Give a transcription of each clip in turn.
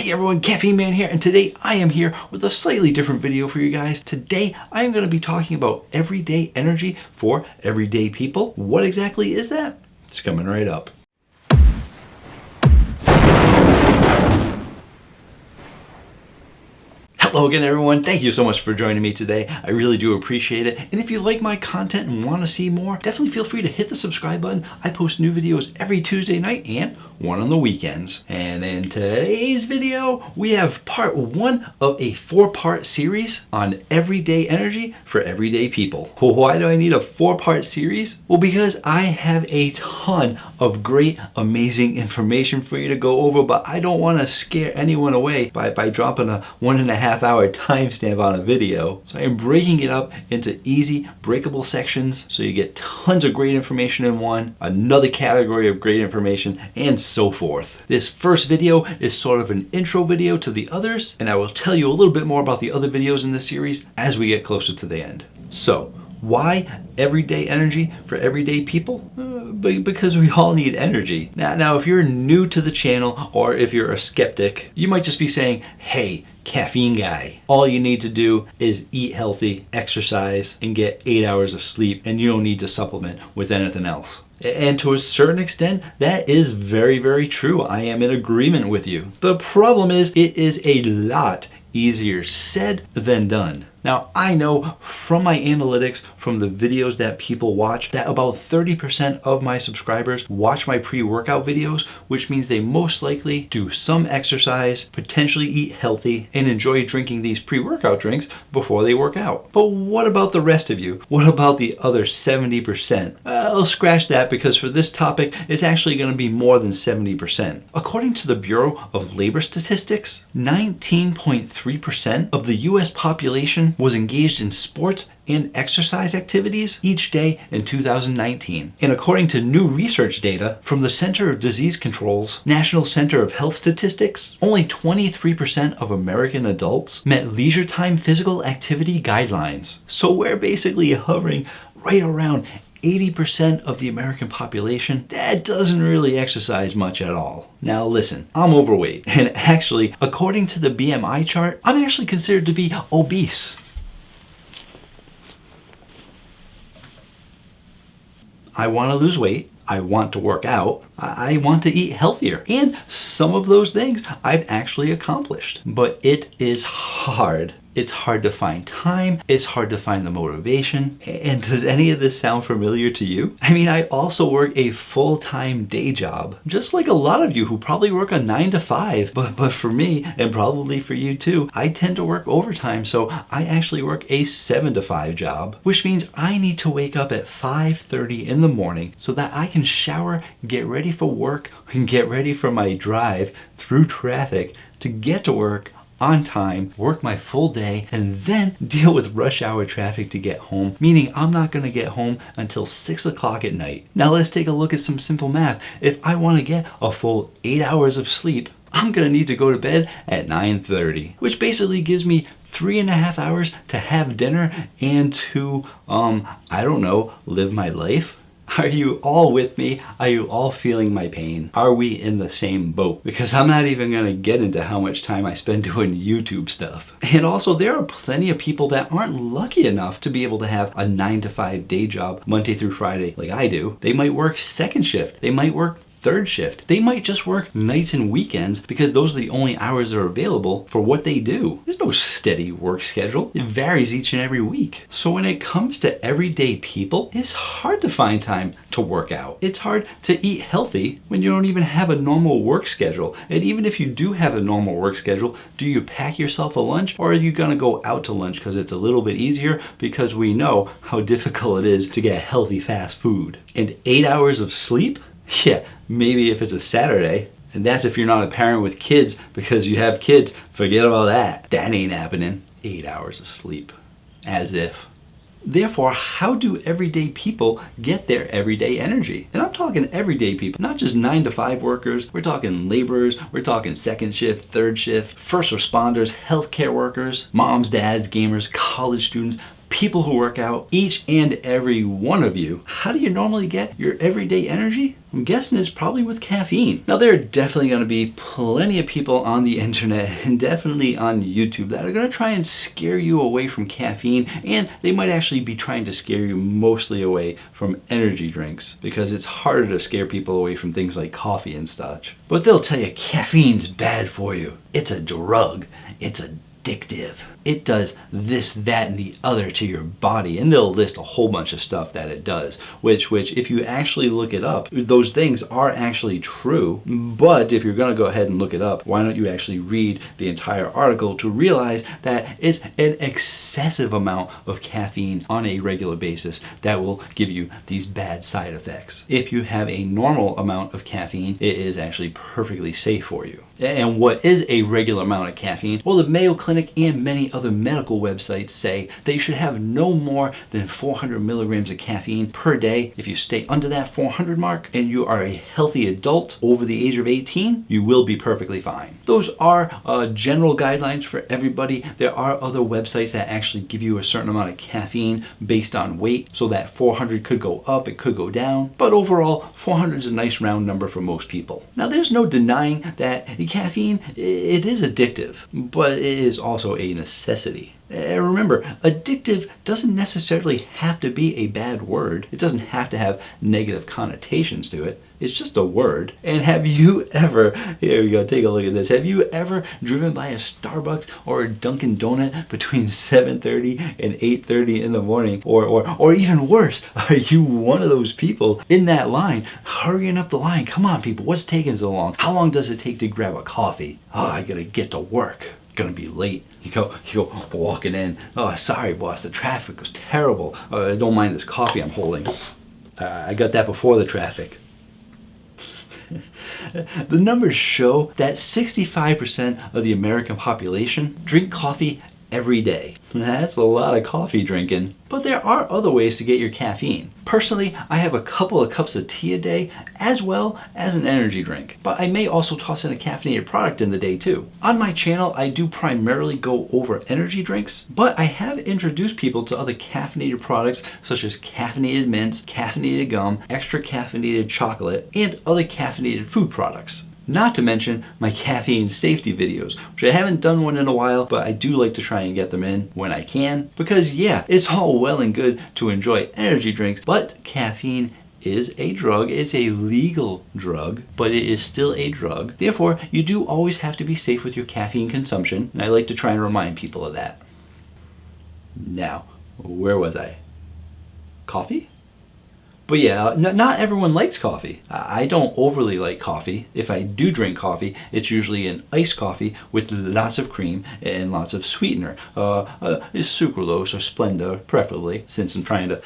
Hey everyone, Caffeine Man here, and today I am here with a slightly different video for you guys. Today I am going to be talking about everyday energy for everyday people. What exactly is that? It's coming right up. Hello again everyone, thank you so much for joining me today. I really do appreciate it. And if you like my content and want to see more, definitely feel free to hit the subscribe button. I post new videos every Tuesday night and one on the weekends. And in today's video, we have part one of a 4-part series on everyday energy for everyday people. Why do I need a 4-part series? Well, because I have a ton of great, amazing information for you to go over, but I don't want to scare anyone away by dropping a 1.5-hour timestamp on a video. So I am breaking it up into easy, breakable sections so you get tons of great information in one, another category of great information, and so forth. This first video is sort of an intro video to the others, and I will tell you a little bit more about the other videos in this series as we get closer to the end. So, why everyday energy for everyday people? Because we all need energy. Now, if you're new to the channel or if you're a skeptic, you might just be saying, hey, caffeine guy, all you need to do is eat healthy, exercise, and get 8 hours of sleep, and you don't need to supplement with anything else. And to a certain extent, that is very, very true. I am in agreement with you. The problem is, it is a lot easier said than done. Now, I know from my analytics, from the videos that people watch, that about 30% of my subscribers watch my pre-workout videos, which means they most likely do some exercise, potentially eat healthy, and enjoy drinking these pre-workout drinks before they work out. But what about the rest of you? What about the other 70%? I'll scratch that, because for this topic, it's actually going to be more than 70%. According to the Bureau of Labor Statistics, 19.3% of the US population was engaged in sports and exercise activities each day in 2019. And according to new research data from the Center of Disease Control's National Center of Health Statistics, only 23% of American adults met leisure time physical activity guidelines. So we're basically hovering right around 80% of the American population that doesn't really exercise much at all. Now listen, I'm overweight, and actually, according to the BMI chart, I'm actually considered to be obese. I want to lose weight, I want to work out, I want to eat healthier, and some of those things I've actually accomplished. But it is hard. It's hard to find time, it's hard to find the motivation. And does any of this sound familiar to you? I mean, I also work a full-time day job, just like a lot of you who probably work a 9 to 5. But for me, and probably for you too, I tend to work overtime, so I actually work a 7 to 5 job, which means I need to wake up at 5:30 in the morning so that I can shower, get ready for work, and get ready for my drive through traffic to get to work on time, work my full day, and then deal with rush hour traffic to get home, meaning I'm not going to get home until 6 o'clock at night. Now let's take a look at some simple math. If I want to get a full 8 hours of sleep, I'm going to need to go to bed at 9:30, which basically gives me 3.5 hours to have dinner and to, I don't know, live my life. Are you all with me? Are you all feeling my pain? Are we in the same boat? Because I'm not even going to get into how much time I spend doing YouTube stuff. And also, there are plenty of people that aren't lucky enough to be able to have a 9 to 5 day job Monday through Friday like I do. They might work second shift. They might work third shift. They might just work nights and weekends because those are the only hours that are available for what they do. There's no steady work schedule. It varies each and every week. So when it comes to everyday people, it's hard to find time to work out. It's hard to eat healthy when you don't even have a normal work schedule. And even if you do have a normal work schedule, do you pack yourself a lunch, or are you gonna go out to lunch because it's a little bit easier, because we know how difficult it is to get healthy fast food? And 8 hours of sleep? Yeah, maybe if it's a Saturday, and that's if you're not a parent with kids, because you have kids, forget about that. That ain't happening. 8 hours of sleep. As if. Therefore, how do everyday people get their everyday energy? And I'm talking everyday people, not just 9 to 5 workers. We're talking laborers, we're talking second shift, third shift, first responders, healthcare workers, moms, dads, gamers, college students, people who work out, each and every one of you, how do you normally get your everyday energy? I'm guessing it's probably with caffeine. Now, there are definitely going to be plenty of people on the internet and definitely on YouTube that are going to try and scare you away from caffeine, and they might actually be trying to scare you mostly away from energy drinks, because it's harder to scare people away from things like coffee and such. But they'll tell you caffeine's bad for you. It's a drug. It's addictive. It does this, that, and the other to your body, and they'll list a whole bunch of stuff that it does, which if you actually look it up, those things are actually true. But if you're going to go ahead and look it up, why don't you actually read the entire article to realize that it's an excessive amount of caffeine on a regular basis that will give you these bad side effects. If you have a normal amount of caffeine, it is actually perfectly safe for you. And what is a regular amount of caffeine? Well, the Mayo Clinic and many other medical websites say that you should have no more than 400 milligrams of caffeine per day. If you stay under that 400 mark and you are a healthy adult over the age of 18, you will be perfectly fine. Those are general guidelines for everybody. There are other websites that actually give you a certain amount of caffeine based on weight, so that 400 could go up, it could go down, but overall 400 is a nice round number for most people. Now, there's no denying that caffeine, it is addictive, but it is also a necessity. Remember, addictive doesn't necessarily have to be a bad word. It doesn't have to have negative connotations to it. It's just a word. And have you ever, here we go, take a look at this. Have you ever driven by a Starbucks or a Dunkin' Donut between 7:30 and 8:30 in the morning? Or even worse, are you one of those people in that line, hurrying up the line? Come on, people, what's taking so long? How long does it take to grab a coffee? Oh, I gotta get to work. Gonna be late. You go walking in. Oh, sorry, boss, the traffic was terrible. Don't mind this coffee I'm holding. I got that before the traffic. The numbers show that 65% of the American population drink coffee every day. That's a lot of coffee drinking. But there are other ways to get your caffeine. Personally, I have a couple of cups of tea a day, as well as an energy drink. But I may also toss in a caffeinated product in the day too. On my channel, I do primarily go over energy drinks, but I have introduced people to other caffeinated products such as caffeinated mints, caffeinated gum, extra caffeinated chocolate, and other caffeinated food products. Not to mention my caffeine safety videos, which I haven't done one in a while, but I do like to try and get them in when I can. Because yeah, it's all well and good to enjoy energy drinks, but caffeine is a drug. It's a legal drug, but it is still a drug. Therefore, you do always have to be safe with your caffeine consumption, and I like to try and remind people of that. Now, where was I? Coffee? But yeah, not everyone likes coffee. I don't overly like coffee. If I do drink coffee, it's usually an iced coffee with lots of cream and lots of sweetener. Sucralose or Splenda, preferably, since I'm trying to,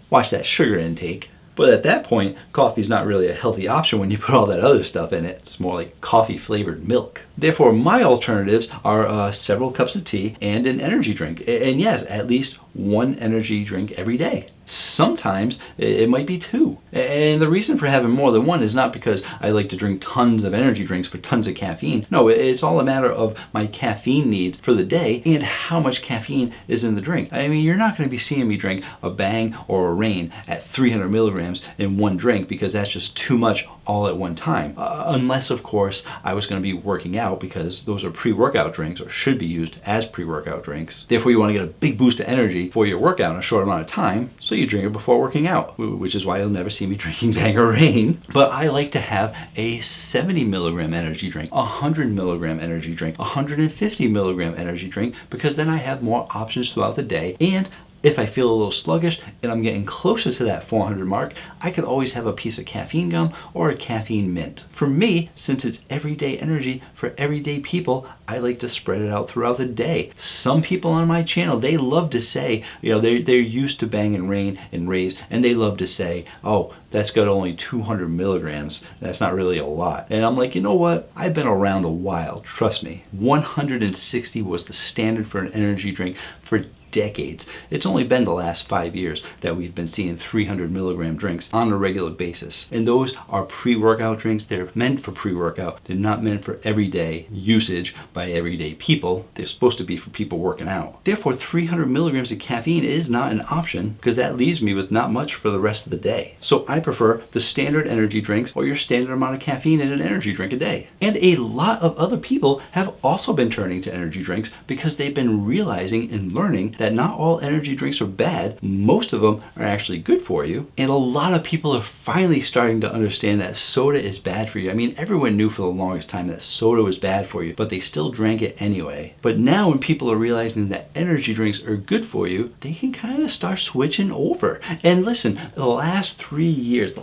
watch that sugar intake. But at that point, coffee's not really a healthy option when you put all that other stuff in it. It's more like coffee-flavored milk. Therefore, my alternatives are several cups of tea and an energy drink. And yes, at least one energy drink every day. Sometimes it might be two. And the reason for having more than one is not because I like to drink tons of energy drinks for tons of caffeine. No, it's all a matter of my caffeine needs for the day and how much caffeine is in the drink. I mean, you're not going to be seeing me drink a Bang or a Reign at 300 milligrams in one drink, because that's just too much all at one time. Unless, of course, I was going to be working out, because those are pre-workout drinks, or should be used as pre-workout drinks. Therefore, you want to get a big boost of energy for your workout in a short amount of time, so you drink it before working out, which is why you'll never see me drinking Bang or Reign. But I like to have a 70 milligram energy drink, 100 milligram energy drink, 150 milligram energy drink, because then I have more options throughout the day. And if I feel a little sluggish and I'm getting closer to that 400 mark, I could always have a piece of caffeine gum or a caffeine mint. For me, since it's everyday energy for everyday people, I like to spread it out throughout the day. Some people on my channel, they love to say, they're used to Bang and Reign and Rays, and they love to say, oh, that's got only 200 milligrams. That's not really a lot. And I'm like, you know what? I've been around a while, trust me. 160 was the standard for an energy drink for decades. It's only been the last 5 years that we've been seeing 300 milligram drinks on a regular basis. And those are pre-workout drinks. They're meant for pre-workout. They're not meant for everyday usage by everyday people. They're supposed to be for people working out. Therefore, 300 milligrams of caffeine is not an option because that leaves me with not much for the rest of the day. So I prefer the standard energy drinks or your standard amount of caffeine in an energy drink a day. And a lot of other people have also been turning to energy drinks because they've been realizing and learning that not all energy drinks are bad. Most of them are actually good for you. And a lot of people are finally starting to understand that soda is bad for you. I mean, everyone knew for the longest time that soda was bad for you, but they still drank it anyway. But now when people are realizing that energy drinks are good for you, they can kind of start switching over. And listen, the last 3 years,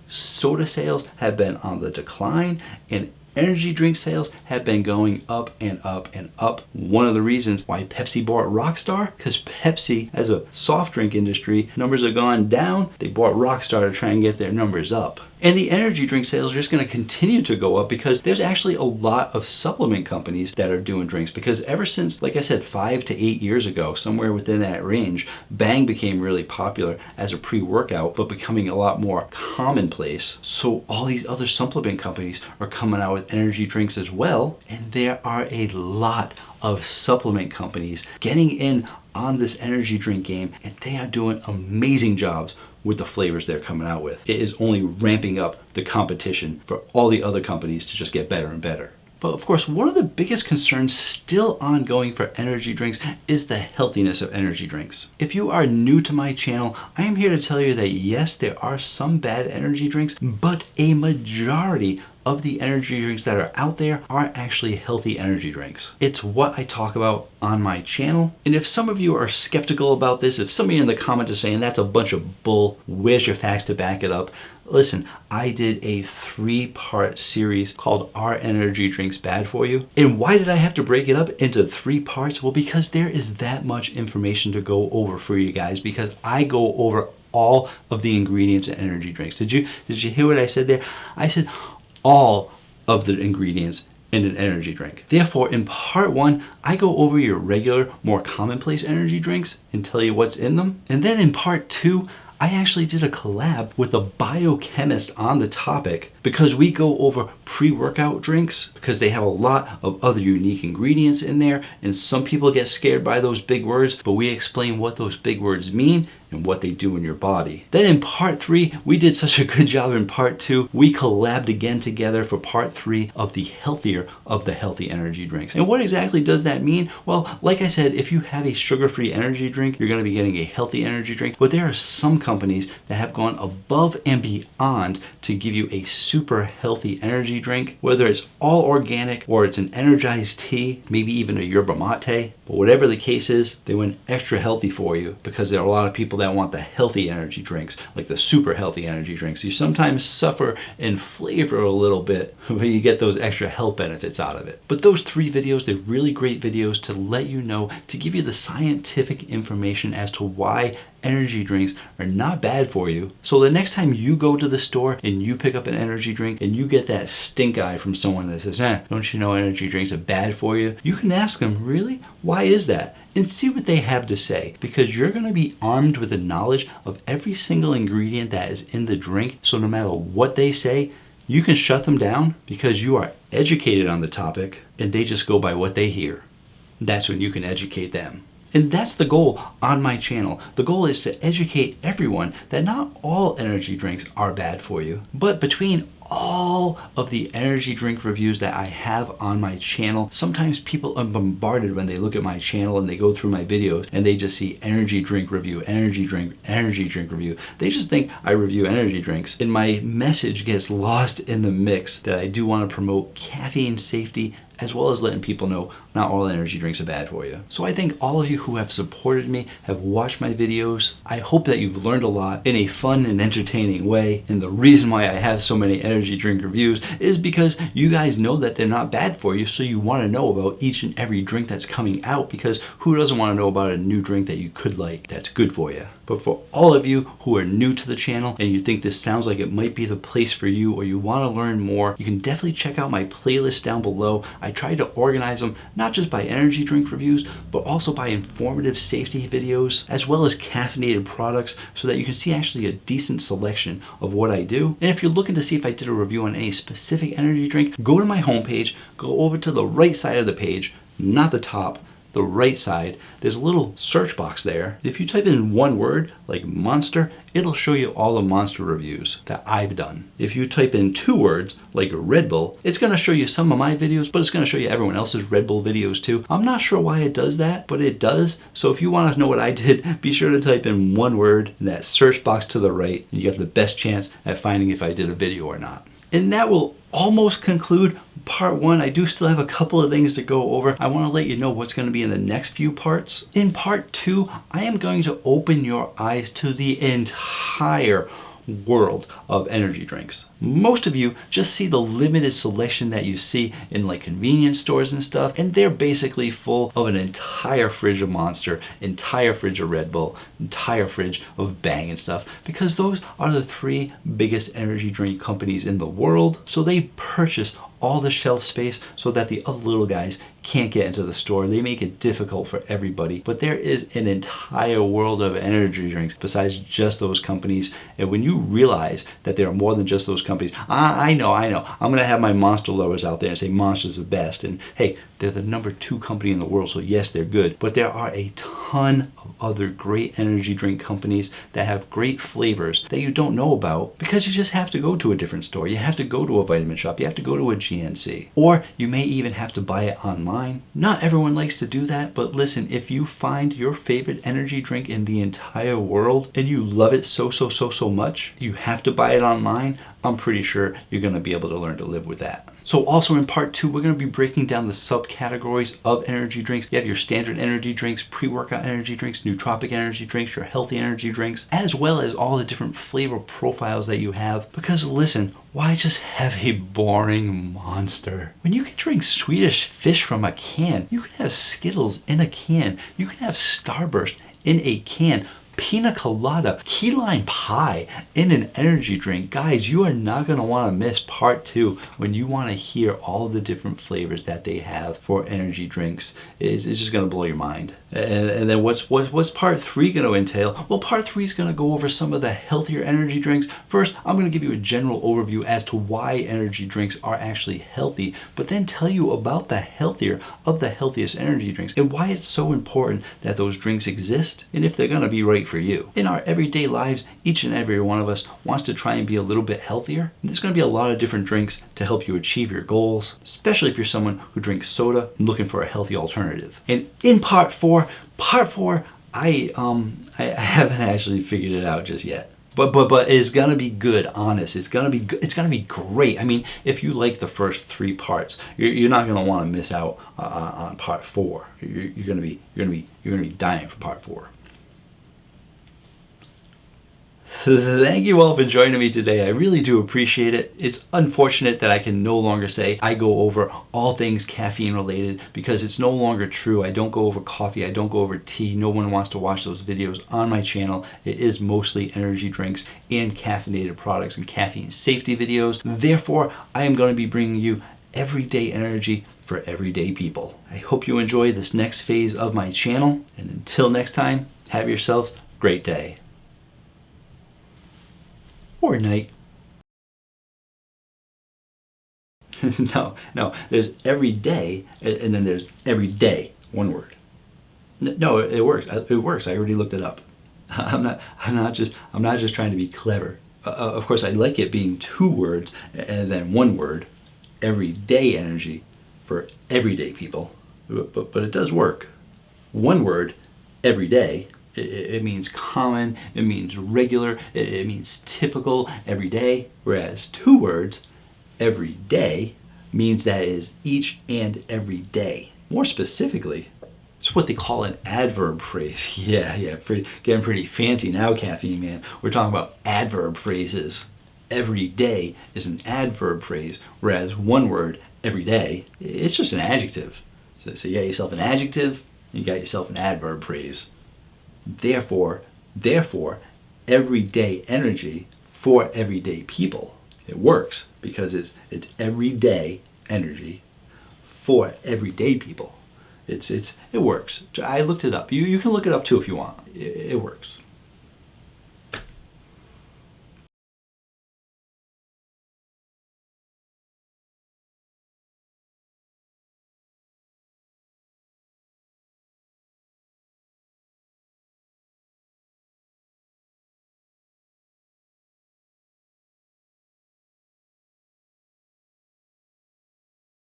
soda sales have been on the decline and energy drink sales have been going up and up and up. One of the reasons why Pepsi bought Rockstar, because Pepsi, as a soft drink industry, numbers have gone down. They bought Rockstar to try and get their numbers up. And the energy drink sales are just going to continue to go up because there's actually a lot of supplement companies that are doing drinks. Because ever since, like I said, 5 to 8 years ago, somewhere within that range, Bang became really popular as a pre-workout, but becoming a lot more commonplace. So all these other supplement companies are coming out with energy drinks as well. And there are a lot of supplement companies getting in on this energy drink game, and they are doing amazing jobs with the flavors they're coming out with. It is only ramping up the competition for all the other companies to just get better and better. But of course, one of the biggest concerns still ongoing for energy drinks is the healthiness of energy drinks. If you are new to my channel, I am here to tell you that yes, there are some bad energy drinks, but a majority of the energy drinks that are out there are actually healthy energy drinks. It's what I talk about on my channel. And if some of you are skeptical about this, if some of you in the comments are saying that's a bunch of bull, where's your facts to back it up? Listen, I did a 3-part series called Are Energy Drinks Bad For You? And why did I have to break it up into 3 parts? Well, because there is that much information to go over for you guys, because I go over all of the ingredients in energy drinks. Did you hear what I said there? I said all of the ingredients in an energy drink. Therefore, in part 1, I go over your regular, more commonplace energy drinks and tell you what's in them. And then in part 2, I actually did a collab with a biochemist on the topic because we go over pre-workout drinks because they have a lot of other unique ingredients in there, and some people get scared by those big words, but we explain what those big words mean and what they do in your body. Then in part 3, we did such a good job in part 2, we collabed again together for part 3 of the healthier of the healthy energy drinks. And what exactly does that mean? Well, like I said, if you have a sugar-free energy drink, you're gonna be getting a healthy energy drink, but there are some companies that have gone above and beyond to give you a super healthy energy drink, whether it's all organic or it's an energized tea, maybe even a yerba mate, but whatever the case is, they went extra healthy for you because there are a lot of people that want the healthy energy drinks, like the super healthy energy drinks. You sometimes suffer in flavor a little bit, but you get those extra health benefits out of it. But those 3 videos, they're really great videos to let you know, to give you the scientific information as to why energy drinks are not bad for you. So the next time you go to the store and you pick up an energy drink and you get that stink eye from someone that says, don't you know energy drinks are bad for you? You can ask them, really? Why is that? And see what they have to say, because you're going to be armed with the knowledge of every single ingredient that is in the drink. So no matter what they say, you can shut them down because you are educated on the topic and they just go by what they hear. That's when you can educate them. And that's the goal on my channel. The goal is to educate everyone that not all energy drinks are bad for you, but between all of the energy drink reviews that I have on my channel, sometimes people are bombarded when they look at my channel and they go through my videos and they just see energy drink review, energy drink review. They just think I review energy drinks, and my message gets lost in the mix that I do want to promote caffeine safety as well as letting people know not all energy drinks are bad for you. So I thank all of you who have supported me, have watched my videos. I hope that you've learned a lot in a fun and entertaining way. And the reason why I have so many energy drink reviews is because you guys know that they're not bad for you, so you want to know about each and every drink that's coming out, because who doesn't want to know about a new drink that you could like that's good for you? But for all of you who are new to the channel and you think this sounds like it might be the place for you, or you want to learn more, you can definitely check out my playlist down below. I I try to organize them not just by energy drink reviews, but also by informative safety videos, as well as caffeinated products, so that you can see actually a decent selection of what I do. And if you're looking to see if I did a review on any specific energy drink, go to my homepage, go over to the right side of the page, not the top, the right side. There's a little search box there. If you type in one word like Monster, it'll show you all the Monster reviews that I've done. If you type in two words like Red Bull, it's going to show you some of my videos, but it's going to show you everyone else's Red Bull videos too. I'm not sure why it does that, but it does. So if you want to know what I did, be sure to type in one word in that search box to the right, and you have the best chance at finding if I did a video or not. And that will almost conclude part one. I do still have a couple of things to go over. I want to let you know what's going to be in the next few parts. In part two, I am going to open your eyes to the entire world of energy drinks. Most of you just see the limited selection that you see in like convenience stores and stuff, and they're basically full of an entire fridge of Monster, entire fridge of Red Bull, entire fridge of Bang and stuff, because those are the three biggest energy drink companies in the world. So they purchase all the shelf space so that the other little guys can't get into the store. They make it difficult for everybody. But there is an entire world of energy drinks besides just those companies. And when you realize that there are more than just those companies, I know. I'm going to have my Monster lovers out there and say Monster's the best. And hey, they're the number 2 company in the world, so yes, they're good. But there are a ton of other great energy drink companies that have great flavors that you don't know about because you just have to go to a different store. You have to go to a vitamin shop. You have to go to a GNC. Or you may even have to buy it online. Not everyone likes to do that, but listen, if you find your favorite energy drink in the entire world and you love it so much, you have to buy it online, I'm pretty sure you're going to be able to learn to live with that. So also in part 2, we're going to be breaking down the subcategories of energy drinks. You have your standard energy drinks, pre-workout energy drinks, nootropic energy drinks, your healthy energy drinks, as well as all the different flavor profiles that you have. Because listen, why just have a boring Monster? When you can drink Swedish Fish from a can, you can have Skittles in a can, you can have Starburst in a can, pina colada, key lime pie in an energy drink. Guys, you are not going to want to miss part 2 when you want to hear all the different flavors that they have for energy drinks. It's just going to blow your mind. And then what's part 3 going to entail? Well, part 3 is going to go over some of the healthier energy drinks. First, I'm going to give you a general overview as to why energy drinks are actually healthy, but then tell you about the healthier of the healthiest energy drinks and why it's so important that those drinks exist and if they're going to be right for you. In our everyday lives, each and every one of us wants to try and be a little bit healthier. And there's going to be a lot of different drinks to help you achieve your goals, especially if you're someone who drinks soda and looking for a healthy alternative. And in part 4, I haven't actually figured it out just yet. But it's gonna be good, honest. It's gonna be great. I mean, if you like the first 3 parts, you're not gonna want to miss out on part 4. You're gonna be dying for part 4. Thank you all for joining me today. I really do appreciate it. It's unfortunate that I can no longer say I go over all things caffeine related because it's no longer true. I don't go over coffee. I don't go over tea. No one wants to watch those videos on my channel. It is mostly energy drinks and caffeinated products and caffeine safety videos. Therefore, I am going to be bringing you everyday energy for everyday people. I hope you enjoy this next phase of my channel. And until next time, have yourselves a great day. Or night. No, there's every day, and then there's every day, one word. No, it works. It works. I already looked it up. I'm not just trying to be clever. Of course, I like it being 2 words and then 1 word. Everyday energy for everyday people. But it does work. 1 word, every day. It means common, it means regular, it means typical, every day. Whereas 2 words, every day, means that is each and every day. More specifically, it's what they call an adverb phrase. Yeah, getting pretty fancy now, Caffeine Man. We're talking about adverb phrases. Every day is an adverb phrase, whereas 1 word, every day, it's just an adjective. So you got yourself an adjective, you got yourself an adverb phrase. Therefore, everyday energy for everyday people. It works because it's everyday energy for everyday people. It works. I looked it up. You can look it up too if you want. It works.